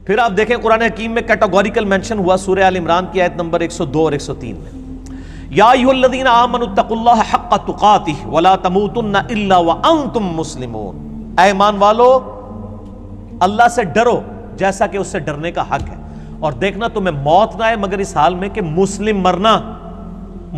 پھر آپ دیکھیں قرآن حکیم میں کیٹاگوریکل مینشن ہوا سورہ آل عمران کی آیت نمبر 102 اور 103 میں، یا ایھا الذین آمنوا اتقوا اللہ حق تقاتہ ولا تموتن الا وانتم مسلمون، اے ایمان والو اللہ سے ڈرو جیسا کہ اس سے ڈرنے کا حق ہے، اور دیکھنا تمہیں موت نہ آئے مگر اس حال میں کہ مسلم مرنا،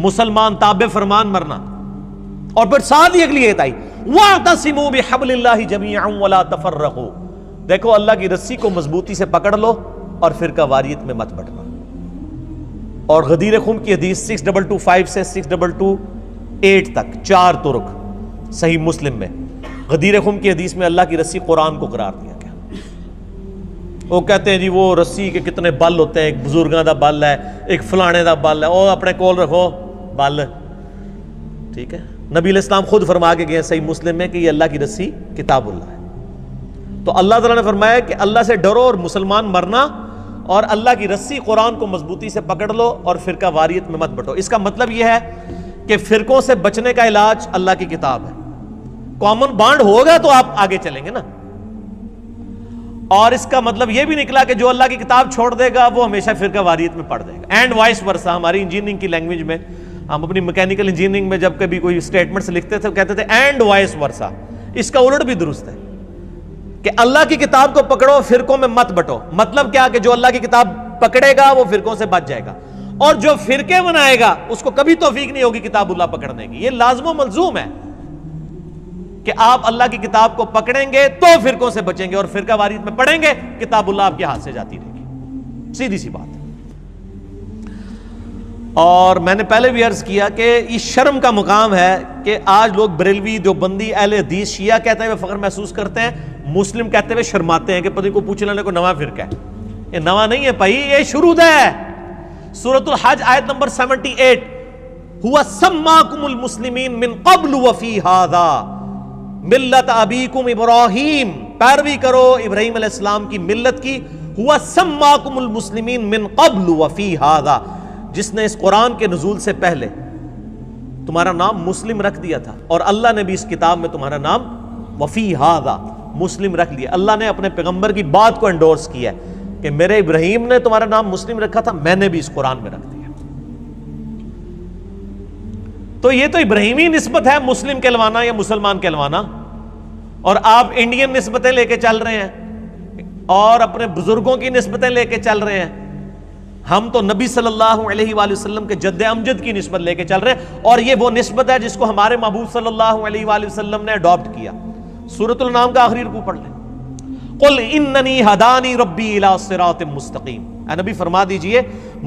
مسلمان تابع فرمان مرنا۔ اور پھر ساتھ ہی اگلی ایت آئی وَاعْتَصِمُوا بِحَبْلِ اللَّهِ جَمِيعًا وَلَا تَفَرَّقُوا، دیکھو اللہ کی رسی کو مضبوطی سے پکڑ لو اور فرقہ واریت میں مت بٹنا۔ اور غدیر خم کی حدیث 6225 سے 6228 تک 4 طرق صحیح مسلم میں، غدیر خم کی حدیث میں اللہ کی رسی قرآن کو قرار دیا گیا۔ وہ کہتے ہیں جی وہ رسی کے کتنے بل ہوتے ہیں، ایک بزرگاں دا بل ہے، ایک فلانے دا بل ہے، وہ اپنے کول رکھو بل، ٹھیک ہے۔ نبی علیہ السلام خود فرما کے گئے صحیح مسلم میں کہ یہ اللہ کی رسی کتاب اللہ ہے۔ تو اللہ تعالیٰ نے فرمایا کہ اللہ سے ڈرو اور مسلمان مرنا، اور اللہ کی رسی قرآن کو مضبوطی سے پکڑ لو اور فرقہ واریت میں مت بٹو۔ اس کا مطلب یہ ہے کہ فرقوں سے بچنے کا علاج اللہ کی کتاب ہے۔ کامن بانڈ ہوگا تو آپ آگے چلیں گے نا، اور اس کا مطلب یہ بھی نکلا کہ جو اللہ کی کتاب چھوڑ دے گا وہ ہمیشہ فرقہ واریت میں پڑ جائے گا، اینڈ وائس ورسا۔ ہماری انجینئرنگ کی لینگویج میں، ہم اپنی میکینیکل انجینئرنگ میں جب کبھی کوئی اسٹیٹمنٹس لکھتے تھے کہتے تھے اینڈ وائس ورسا، اس کا الٹ بھی درست ہے کہ اللہ کی کتاب کو پکڑو فرقوں میں مت بٹو۔ مطلب کیا کہ جو اللہ کی کتاب پکڑے گا وہ فرقوں سے بچ جائے گا، اور جو فرقے بنائے گا اس کو کبھی توفیق نہیں ہوگی کتاب اللہ پکڑنے کی۔ یہ لازم و ملزوم ہے کہ آپ اللہ کی کتاب کو پکڑیں گے تو فرقوں سے بچیں گے، اور فرقہ واریت میں پڑھیں گے کتاب اللہ آپ کے ہاتھ سے جاتی رہے گی، سیدھی سی بات ہے۔ اور میں نے پہلے بھی عرض کیا کہ یہ شرم کا مقام ہے کہ آج لوگ بریلوی، دیوبندی، اہل حدیث، شیعہ کہتے ہوئے فخر محسوس کرتے ہیں، مسلم کہتے ہوئے شرماتے ہیں کہ پتہ کو پوچھ لینے کو نواں فرقہ ہے۔ یہ نواں نہیں ہے بھائی، یہ شروع ہے۔ سورۃ الحج آیت نمبر 78، هو سماکم المسلمین من قبل وفی ھذا ملت ابیکم ابراہیم، پیروی کرو ابراہیم علیہ السلام کی ملت کی۔ هو سماکم المسلمین من قبل وفی ھذا، جس نے اس قرآن کے نزول سے پہلے تمہارا نام مسلم رکھ دیا تھا، اور اللہ نے بھی اس کتاب میں تمہارا نام وفی ھذا مسلم رکھ لیا۔ اللہ نے اپنے پیغمبر کی بات کو انڈورس کیا ہے کہ میرے ابراہیم نے تمہارا نام مسلم رکھا تھا، میں نے بھی اس قرآن میں رکھ دیا۔ تو یہ تو ابراہیمی نسبت ہے مسلم کہلوانا یا مسلمان کہلوانا، اور آپ انڈین نسبتیں لے کے چل رہے ہیں اور اپنے بزرگوں کی نسبتیں لے کے چل رہے ہیں۔ ہم تو نبی صلی اللہ علیہ وآلہ وسلم کے جد امجد کی نسبت لے کے چل رہے ہیں، اور یہ وہ نسبت ہے جس کو ہمارے محبوب صلی اللہ علیہ وآلہ وسلم نے اڈاپٹ کیا۔ سورۃ الانعام کا آخری رکوع پڑھ لیں، قل اننی ہدانی ربی الی صراط مستقیم، اے نبی فرما دیجئے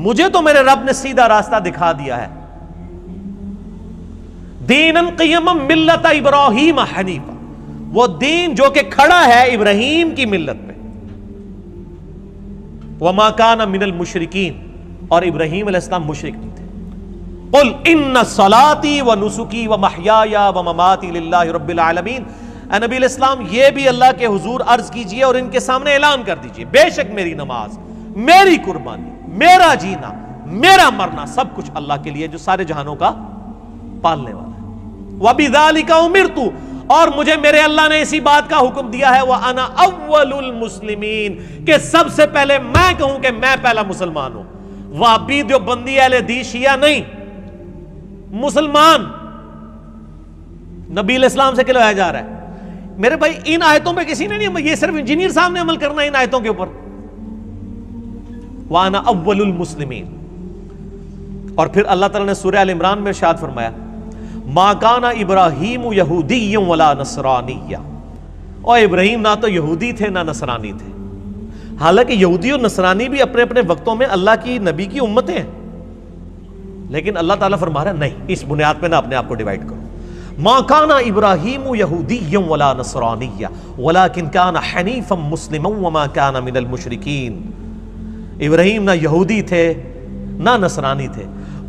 مجھے تو میرے رب نے سیدھا راستہ دکھا دیا ہے، دینا قیما ملت ابراہیم حنیفا، وہ دین جو کہ کھڑا ہے ابراہیم کی ملت پہ، وما کان من المشرکین، اور ابراہیم علیہ السلام مشرک نہیں تھے۔ قل ان صلاتی ونسکی ومحیای ومماتی للہ رب العالمین، اے نبی علیہ السلام یہ بھی اللہ کے حضور عرض کیجئے اور ان کے سامنے اعلان کر دیجئے، بے شک میری نماز، میری قربانی، میرا جینا، میرا مرنا سب کچھ اللہ کے لیے جو سارے جہانوں کا پالنے والا ہے۔ وَبِذَلِكَ أُمِرْتُ، اور مجھے میرے اللہ نے اسی بات کا حکم دیا ہے، وَأَنَا أَوَّلُ الْمُسْلِمِينَ، کہ سب سے پہلے میں کہوں کہ میں پہلا مسلمان ہوں۔ وہابی، دیوبندی، اہل حدیث، شیعہ نہیں، مسلمان نبی علیہ السلام سے کہلوایا جا رہا ہے۔ میرے بھائی ان آیتوں پہ کسی نے نہیں، یہ صرف انجینئر صاحب نے عمل کرنا ہے ان آیتوں کے اوپر۔ وَأَنَا أَوَّلُ الْمُسْلِمِينَ، اور پھر اللہ تعالیٰ نے سورہ آل عمران میں ارشاد فرمایا مَا كَانَ إِبْرَاهِيمُ يَهُودِيًّا وَلَا نَصْرَانِيًّا، اور ابراہیم نہ تو یہودی تھے نہ نصرانی تھے، حالانکہ یہودی اور نصرانی بھی اپنے اپنے وقتوں میں اللہ کی نبی کی امتیں ہیں، لیکن اللہ تعالیٰ فرما رہا ہے نہیں، اس بنیاد پہ نہ اپنے آپ کو ڈیوائیڈ کرو۔ مَا كَانَ إِبْرَاهِيمُ يَهُودِيًّا وَلَا نَصْرَانِيًّا وَلَكِنْ كَانَ حَنِيفًا مُسْلِمًا وَمَا كَانَ مِنَ الْمُشْرِكِينَ، ابراہیم نہ یہودی تھے نہ نصرانی تھے،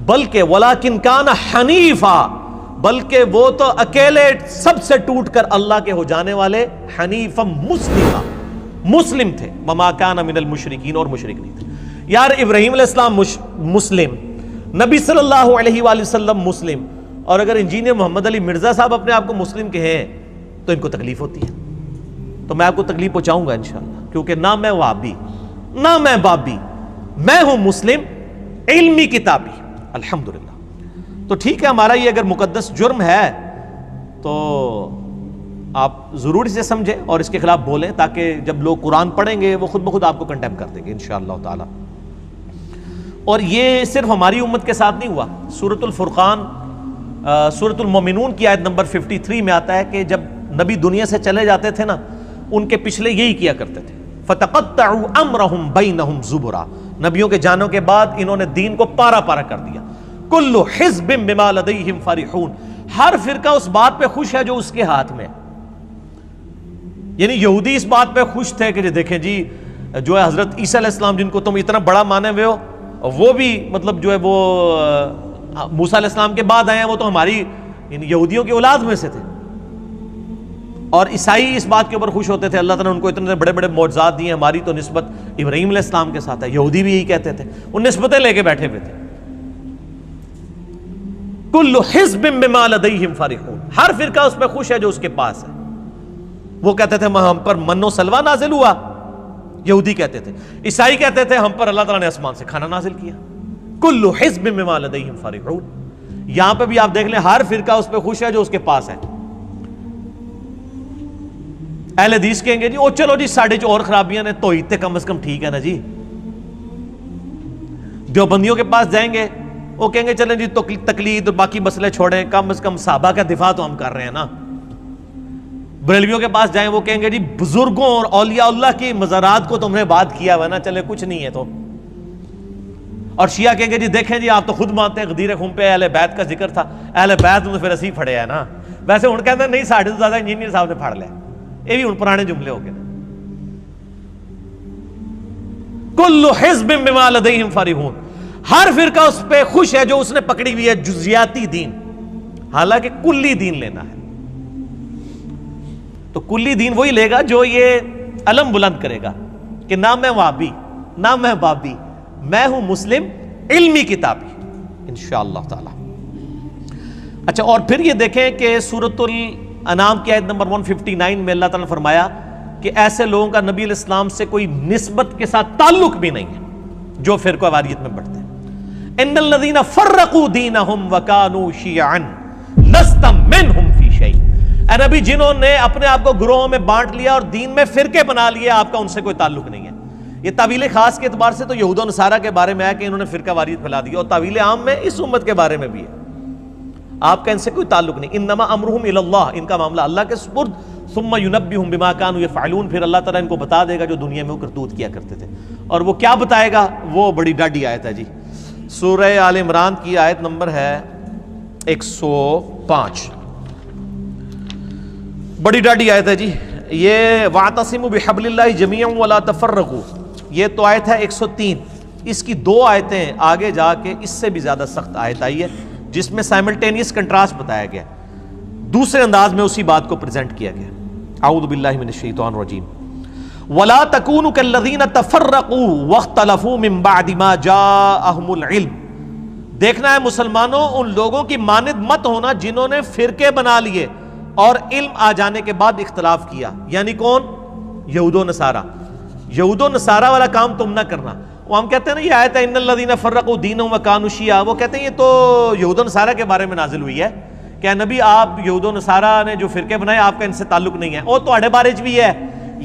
بلکہ وَلَكِنْ كَانَ حَنِيفًا، بلکہ وہ تو اکیلے سب سے ٹوٹ کر اللہ کے ہو جانے والے حنیفا مسلمہ مسلم تھے، وما کان من المشرکین، اور مشرک نہیں تھے۔ یار ابراہیم علیہ السلام مسلم، نبی صلی اللہ علیہ وآلہ وسلم مسلم، اور اگر انجینئر محمد علی مرزا صاحب اپنے آپ کو مسلم کہیں تو ان کو تکلیف ہوتی ہے، تو میں آپ کو تکلیف پہنچاؤں گا انشاءاللہ، کیونکہ نہ میں وہابی نہ میں بابی، میں ہوں مسلم علمی کتابی۔ الحمدللہ۔ تو ٹھیک ہے، ہمارا یہ اگر مقدس جرم ہے تو آپ ضرور اسے سمجھیں اور اس کے خلاف بولیں، تاکہ جب لوگ قرآن پڑھیں گے وہ خود بخود آپ کو کنڈیم کر دیں گے انشاءاللہ تعالی۔ اور یہ صرف ہماری امت کے ساتھ نہیں ہوا۔ سورۃ الفرقان سورۃ المومنون کی آیت نمبر 53 میں آتا ہے کہ جب نبی دنیا سے چلے جاتے تھے نا، ان کے پچھلے یہی کیا کرتے تھے، فَتَقَطَّعُوا أَمْرَهُمْ بَيْنَهُمْ زُبُرًا، نبیوں کے جانوں کے بعد انہوں نے دین کو پارا پارا کر دیا۔ كُلُّ حِزْبٍ بِمَا لَدَيْهِمْ فَرِحُونَ، ہر فرقہ اس بات پہ خوش ہے جو اس کے ہاتھ میں ہے۔ یعنی یہودی اس بات پہ خوش تھے کہ دیکھیں جی جو ہے حضرت عیسیٰ علیہ السلام جن کو تم اتنا بڑا مانے ہوئے ہو، وہ بھی مطلب جو ہے وہ موسیٰ علیہ السلام کے بعد آئے ہیں، وہ تو ہماری یعنی یہودیوں کی اولاد میں سے تھے۔ اور عیسائی اس بات کے اوپر خوش ہوتے تھے اللہ تعالیٰ نے ان کو اتنے بڑے بڑے معجزات دیے، ہماری تو نسبت ابراہیم علیہ السلام کے ساتھ ہے۔ یہودی بھی یہی کہتے تھے، وہ نسبتیں لے کے بیٹھے ہوئے تھے۔ کل حزب بما لدیہم فرحون، ہر فرقہ اس پہ خوش ہے جو اس کے پاس ہے۔ وہ کہتے تھے ہم پر من و سلوہ نازل ہوا، یہودی کہتے تھے۔ عیسائی کہتے تھے ہم پر اللہ تعالیٰ نے آسمان سے کھانا نازل کیا۔ کل حزب بما لدیہم فرحون، یہاں پہ بھی آپ دیکھ لیں ہر فرقہ اس پہ خوش ہے جو اس کے پاس ہے۔ اہل حدیث کہیں گے جی او چلو جی ساڑھے جو اور خرابیاں نے توحید تے کم از کم ٹھیک ہے نا جی۔ دیوبندیوں کے پاس جائیں گے وہ کہیں گے چلیں جی تقلید اور باقی مسئلے چھوڑیں، کم از کم صحابہ کا دفاع تو ہم کر رہے ہیں نا۔ بریلویوں کے پاس جائیں وہ کہیں گے جی بزرگوں اور اولیاء اللہ کی مزارات کو تم نے بات کیا ہوا نا، چلے کچھ نہیں ہے تو۔ اور شیعہ کہیں گے جی دیکھیں جی آپ تو خود مانتے ہیں غدیر خون پہ اہل بیت کا ذکر تھا، اہل بیت میں تو پھر اسی پھڑے ہیں نا۔ ویسے ان کہتے ہیں نہیں ساڑھے تو زیادہ انجینئر صاحب نے پھاڑ لیا، یہ بھی ان پرانے جملے ہو گئے۔ کل حزب بما لدیہم فرحون، ہر فرقہ اس پہ خوش ہے جو اس نے پکڑی ہوئی ہے جزیاتی دین، حالانکہ کلی دین لینا ہے۔ تو کلی دین وہی لے گا جو یہ علم بلند کرے گا کہ نہ میں وہابی نہ میں بابی، میں ہوں مسلم علمی کتابی انشاءاللہ تعالی۔ اچھا، اور پھر یہ دیکھیں کہ سورۃ الانعام کی آیت نمبر 159 میں اللہ تعالیٰ نے فرمایا کہ ایسے لوگوں کا نبی علیہ السلام سے کوئی نسبت کے ساتھ تعلق بھی نہیں ہے جو فرقہ واریت میں بڑھتے ہیں۔ ان الذین فرقوا دینہم وکانوا شیعا لست منہم فی شیء، اے نبی جنہوں نے اپنے آپ کو گروہوں میں بانٹ لیا اور دین میں فرقے بنا لیے، آپ کا ان سے کوئی تعلق نہیں ہے۔ یہ تعویل خاص کے اعتبار سے تو یہود و نصارہ کے بارے میں ہے کہ انہوں نے فرقہ واریت پھیلا دی، اور تعویل عام میں اس امت کے بارے میں بھی ہے، آپ کا ان سے کوئی تعلق نہیں۔ انما امرہم الی اللہ، ان کا معاملہ اللہ کے سپرد، ثم ینبئہم بما کانوا یفعلون، پھر اللہ تعالیٰ ان کو بتا دے گا جو دنیا میں وہ کرتوت کیا کرتے تھے۔ اور وہ کیا بتائے گا؟ وہ بڑی ڈاڈی آیت ہے جی، سورہ آل عمران کی آیت نمبر ہے 105، بڑی ڈاڈی آیت ہے جی یہ، وَاعْتَصِمُوا بِحَبْلِ اللَّهِ جَمِيعًا وَلَا تَفَرَّقُوا، یہ تو آیت ہے 103۔ اس کی دو آیتیں آگے جا کے اس سے بھی زیادہ سخت آیت آئی ہے جس میں سائملٹینیس کنٹراسٹ بتایا گیا، دوسرے انداز میں اسی بات کو پریزنٹ کیا گیا۔ اعوذ باللہ من الشیطان الرجیم، وَلَا تَكُونُوا كَالَّذِينَ تَفَرَّقُوا وَاخْتَلَفُوا مِن بَعْدِ مَا جَاءَهُمُ الْعِلْمُ، دیکھنا ہے مسلمانوں ان لوگوں کی مانند مت ہونا جنہوں نے فرقے بنا لیے اور علم آ جانے کے بعد اختلاف کیا۔ یعنی کون؟ یہود و نصارہ۔ یہود و نصارہ والا کام تم نہ کرنا۔ وہ ہم کہتے ہیں نا یہ آیت ہے ان الذین فرقوا دینہم وکانوا شیعا، وہ کہتے ہیں یہ تو یہود و نصارہ کے بارے میں نازل ہوئی ہے کہ نبی آپ یہود و نصارہ نے جو فرقے بنائے آپ کا ان سے تعلق نہیں ہے، وہ تواڈے بارے چ بھی ہے۔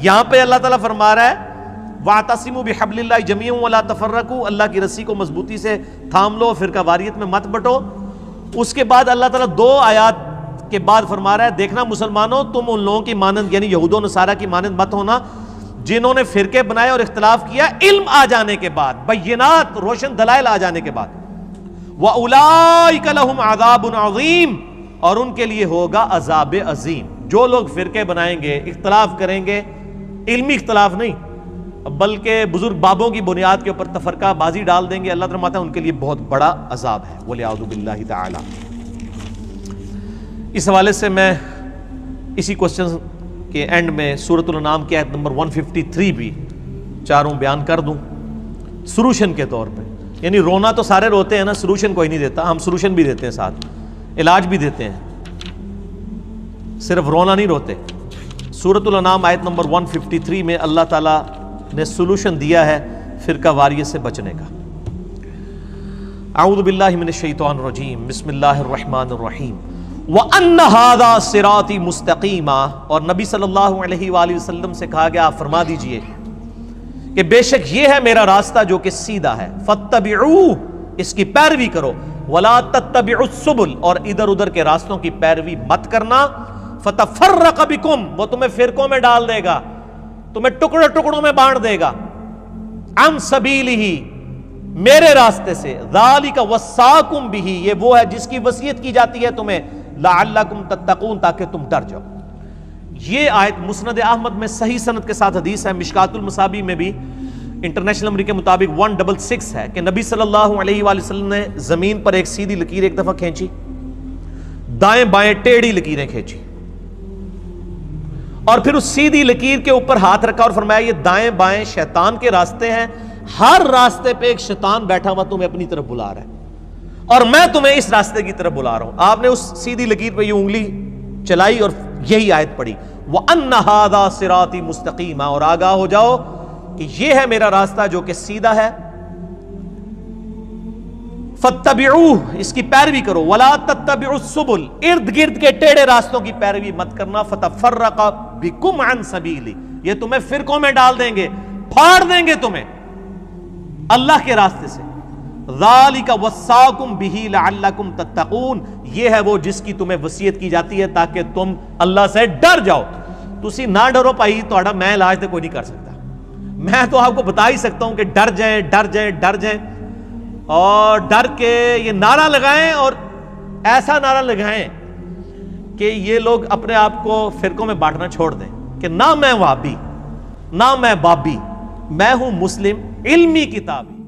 یہاں پہ اللہ تعالیٰ فرما رہا ہے وَاعْتَصِمُوا بِحَبْلِ اللَّهِ جَمِيعًا وَلَا تَفَرَّقُوا، اللہ کی رسی کو مضبوطی سے تھام لو، فرقہ واریت میں مت بٹو۔ اس کے بعد اللہ تعالیٰ دو آیات کے بعد فرما رہا ہے دیکھنا مسلمانوں تم ان لوگوں کی مانند یعنی یہود و نصارہ کی مانند مت ہونا جنہوں نے فرقے بنائے اور اختلاف کیا علم آ جانے کے بعد، بینات روشن دلائل آ جانے کے بعد۔ وَأُولَئِكَ لَهُمْ عَذَابٌ عَظِيمٌ، اور ان کے لیے ہوگا عذاب عظیم۔ جو لوگ فرقے بنائیں گے، اختلاف کریں گے، علمی اختلاف نہیں بلکہ بزرگ بابوں کی بنیاد کے اوپر تفرقہ بازی ڈال دیں گے، اللہ تعالیٰ فرماتا ہے ان کے لیے بہت بڑا عذاب ہے۔ وَلِعَوْذُ بِاللَّهِ تَعَالَى۔ اس حوالے سے میں اسی کوسچن کے اینڈ میں سورۃ الانعام کی آیت نمبر 153 بھی چاروں بیان کر دوں سلوشن کے طور پہ۔ یعنی رونا تو سارے روتے ہیں نا، سلوشن کوئی نہیں دیتا، ہم سلوشن بھی دیتے ہیں، ساتھ علاج بھی دیتے ہیں، صرف رونا نہیں روتے۔ سورۃ الانعام آیت نمبر 153 میں اللہ تعالیٰ نے سلوشن دیا ہے فرقہ واریت سے بچنے کا۔ اعوذ باللہ من الشیطان الرجیم، بسم اللہ الرحمن الرحیم۔ وَأَنَّ هَذَا صِرَاطِ مُسْتَقِيمًا، اور نبی صلی اللہ علیہ وآلہ وسلم سے کہا گیا آپ فرما دیجئے کہ بے شک یہ ہے میرا راستہ جو کہ سیدھا ہے، فَاتَّبِعُوهُ، اس کی پیروی کرو، وَلَا تَتَّبِعُوا السُّبُلَ، اور ادھر ادھر کے راستوں کی پیروی مت کرنا، فَتَفَرَّقَ بِكُمْ، وہ تمہیں فرقوں میں ڈال دے گا، تمہیں ٹکڑوں ٹکڑوں میں بانٹ دے گا، عن سبیلہ، میرے راستے سے، ذالک وصاکم بہ، یہ وہ ہے جس کی وصیت کی جاتی ہے تمہیں، لعلکم تتقون، تاکہ تم ڈر جاؤ۔ یہ آیت مسند احمد میں صحیح سند کے ساتھ حدیث ہے، مشکات المصابیح میں بھی انٹرنیشنل نمبر کے مطابق 166 ہے کہ نبی صلی اللہ علیہ وآلہ وسلم نے زمین پر ایک سیدھی لکیر ایک دفعہ کھینچی، دائیں بائیں ٹیڑھی لکیریں کھینچی، اور پھر اس سیدھی لکیر کے اوپر ہاتھ رکھا اور فرمایا یہ دائیں بائیں شیطان کے راستے ہیں، ہر راستے پہ ایک شیطان بیٹھا ہوا تمہیں اپنی طرف بلا رہا ہے، اور میں تمہیں اس راستے کی طرف بلا رہا ہوں۔ آپ نے اس سیدھی لکیر پہ یہ انگلی چلائی اور یہی آیت پڑھی، وَأَنَّ هَذَا صِرَاطِ مُسْتَقِيمًا، اور آگاہ ہو جاؤ کہ یہ ہے میرا راستہ جو کہ سیدھا ہے، فَاتَّبِعُوهُ، اس کی پیروی کرو، وَلَا تَتَّبِعُوا السُّبُلَ، ارد گرد کے ٹیڑھے راستوں کی پیروی مت کرنا، فَتَفَرَّقَ بِكُمْ عَنْ سَبِيلِهِ، یہ تمہیں فرقوں میں ڈال دیں گے، پھاڑ دیں گے تمہیں اللہ کے راستے سے، ذالک وصاکم بہ لعلکم تتقون، یہ ہے وہ جس کی تمہیں وصیت کی جاتی ہے تاکہ تم اللہ سے ڈر جاؤ۔ تسی نہ ڈرو پائی تہاڈا میں علاج تے کوئی نہیں کر سکتا، میں تو آپ کو بتا ہی سکتا ہوں کہ ڈر جائیں ڈر جائیں ڈر جائیں، اور ڈر کے یہ نعرہ لگائیں، اور ایسا نعرہ لگائیں کہ یہ لوگ اپنے آپ کو فرقوں میں بانٹنا چھوڑ دیں کہ نہ میں وہابی، نہ میں بابی، میں ہوں مسلم علمی کتابی۔